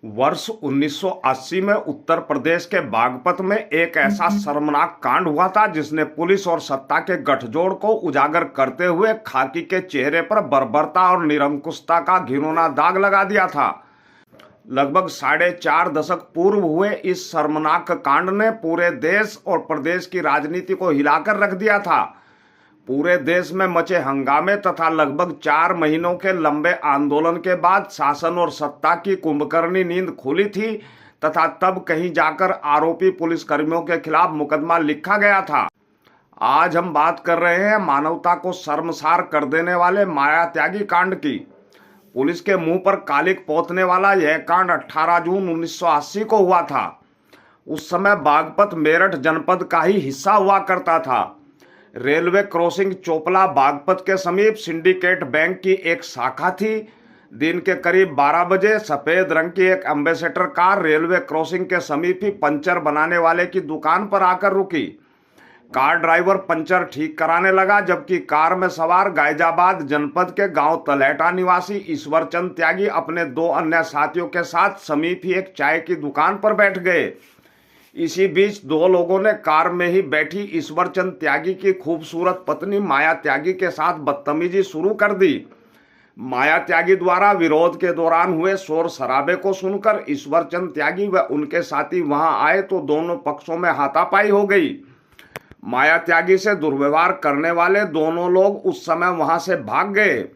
वर्ष 1980 में उत्तर प्रदेश के बागपत में एक ऐसा शर्मनाक कांड हुआ था जिसने पुलिस और सत्ता के गठजोड़ को उजागर करते हुए खाकी के चेहरे पर बर्बरता और निरंकुशता का घिनौना दाग लगा दिया था। लगभग 4.5 दशक पूर्व हुए इस शर्मनाक कांड ने पूरे देश और प्रदेश की राजनीति को हिलाकर रख दिया था। पूरे देश में मचे हंगामे तथा लगभग 4 महीनों के लंबे आंदोलन के बाद शासन और सत्ता की कुंभकर्णी नींद खुली थी तथा तब कहीं जाकर आरोपी पुलिसकर्मियों के खिलाफ मुकदमा लिखा गया था। आज हम बात कर रहे हैं मानवता को शर्मसार कर देने वाले माया त्यागी कांड की। पुलिस के मुंह पर कालिक पोतने वाला यह कांड 18 जून 1980 को हुआ था। उस समय बागपत मेरठ जनपद का ही हिस्सा हुआ करता था। रेलवे क्रॉसिंग चोपला बागपत के समीप सिंडिकेट बैंक की एक शाखा थी। दिन के करीब 12 बजे सफेद रंग की एक एम्बेसडर कार रेलवे क्रॉसिंग के समीप ही पंचर बनाने वाले की दुकान पर आकर रुकी। कार ड्राइवर पंचर ठीक कराने लगा, जबकि कार में सवार गायजाबाद जनपद के गांव तलहटा निवासी ईश्वरचंद त्यागी अपने 2 अन्य साथियों के साथ समीप ही एक चाय की दुकान पर बैठ गए। इसी बीच 2 लोगों ने कार में ही बैठी ईश्वरचंद त्यागी की खूबसूरत पत्नी माया त्यागी के साथ बदतमीजी शुरू कर दी। माया त्यागी द्वारा विरोध के दौरान हुए शोर शराबे को सुनकर ईश्वरचंद त्यागी व उनके साथी वहां आए तो दोनों पक्षों में हाथापाई हो गई। माया त्यागी से दुर्व्यवहार करने वाले दोनों लोग उस समय वहां से भाग गए।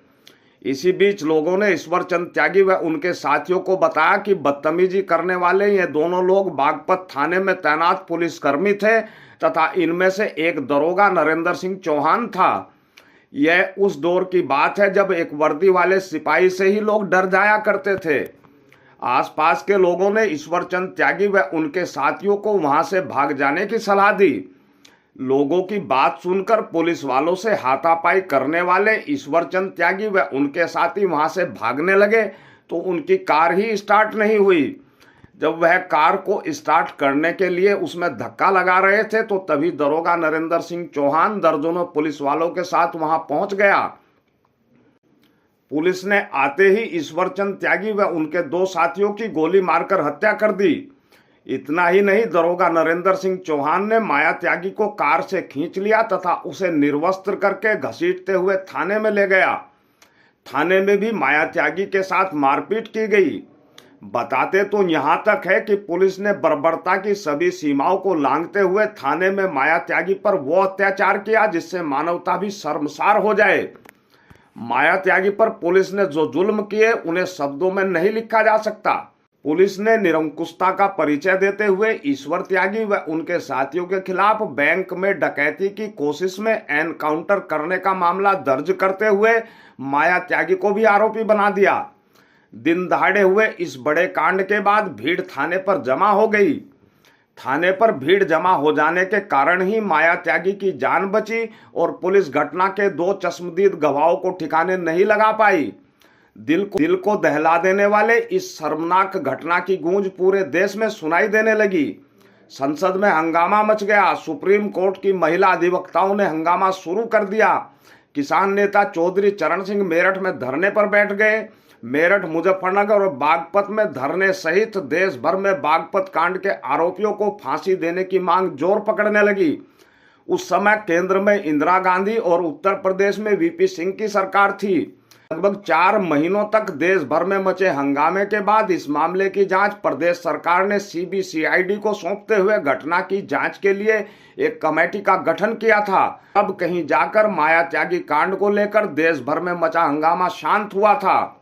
इसी बीच लोगों ने ईश्वरचंद त्यागी व उनके साथियों को बताया कि बदतमीजी करने वाले ये दोनों लोग बागपत थाने में तैनात पुलिसकर्मी थे तथा इनमें से एक दरोगा नरेंद्र सिंह चौहान था। यह उस दौर की बात है जब एक वर्दी वाले सिपाही से ही लोग डर जाया करते थे। आसपास के लोगों ने ईश्वरचंद त्यागी व उनके साथियों को वहां से भाग जाने की सलाह दी। लोगों की बात सुनकर पुलिस वालों से हाथापाई करने वाले ईश्वरचंद त्यागी व उनके साथी वहां से भागने लगे तो उनकी कार ही स्टार्ट नहीं हुई। जब वह कार को स्टार्ट करने के लिए उसमें धक्का लगा रहे थे तो तभी दरोगा नरेंद्र सिंह चौहान दर्जनों पुलिस वालों के साथ वहां पहुंच गया। पुलिस ने आते ही ईश्वरचंद त्यागी व उनके 2 साथियों की गोली मारकर हत्या कर दी। इतना ही नहीं, दरोगा नरेंद्र सिंह चौहान ने माया त्यागी को कार से खींच लिया तथा उसे निर्वस्त्र करके घसीटते हुए थाने में ले गया। थाने में भी माया त्यागी के साथ मारपीट की गई। बताते तो यहां तक है कि पुलिस ने बर्बरता की सभी सीमाओं को लांघते हुए थाने में माया त्यागी पर वो अत्याचार किया जिससे मानवता भी शर्मसार हो जाए। माया त्यागी पर पुलिस ने जो जुल्म किए उन्हें शब्दों में नहीं लिखा जा सकता। पुलिस ने निरंकुशता का परिचय देते हुए ईश्वर त्यागी व उनके साथियों के खिलाफ बैंक में डकैती की कोशिश में एनकाउंटर करने का मामला दर्ज करते हुए माया त्यागी को भी आरोपी बना दिया। दिन दहाड़े हुए इस बड़े कांड के बाद भीड़ थाने पर जमा हो गई। थाने पर भीड़ जमा हो जाने के कारण ही माया त्यागी की जान बची और पुलिस घटना के 2 चश्मदीद गवाहों को ठिकाने नहीं लगा पाई। दिल को दहला देने वाले इस शर्मनाक घटना की गूंज पूरे देश में सुनाई देने लगी। संसद में हंगामा मच गया। सुप्रीम कोर्ट की महिला अधिवक्ताओं ने हंगामा शुरू कर दिया। किसान नेता चौधरी चरण सिंह मेरठ में धरने पर बैठ गए। मेरठ, मुजफ्फरनगर और बागपत में धरने सहित देश भर में बागपत कांड के आरोपियों को फांसी देने की मांग जोर पकड़ने लगी। उस समय केंद्र में इंदिरा गांधी और उत्तर प्रदेश में वीपी सिंह की सरकार थी। लगभग 4 महीनों तक देश भर में मचे हंगामे के बाद इस मामले की जांच प्रदेश सरकार ने सीबीसीआईडी को सौंपते हुए घटना की जांच के लिए एक कमेटी का गठन किया था। अब कहीं जाकर माया त्यागी कांड को लेकर देश भर में मचा हंगामा शांत हुआ था।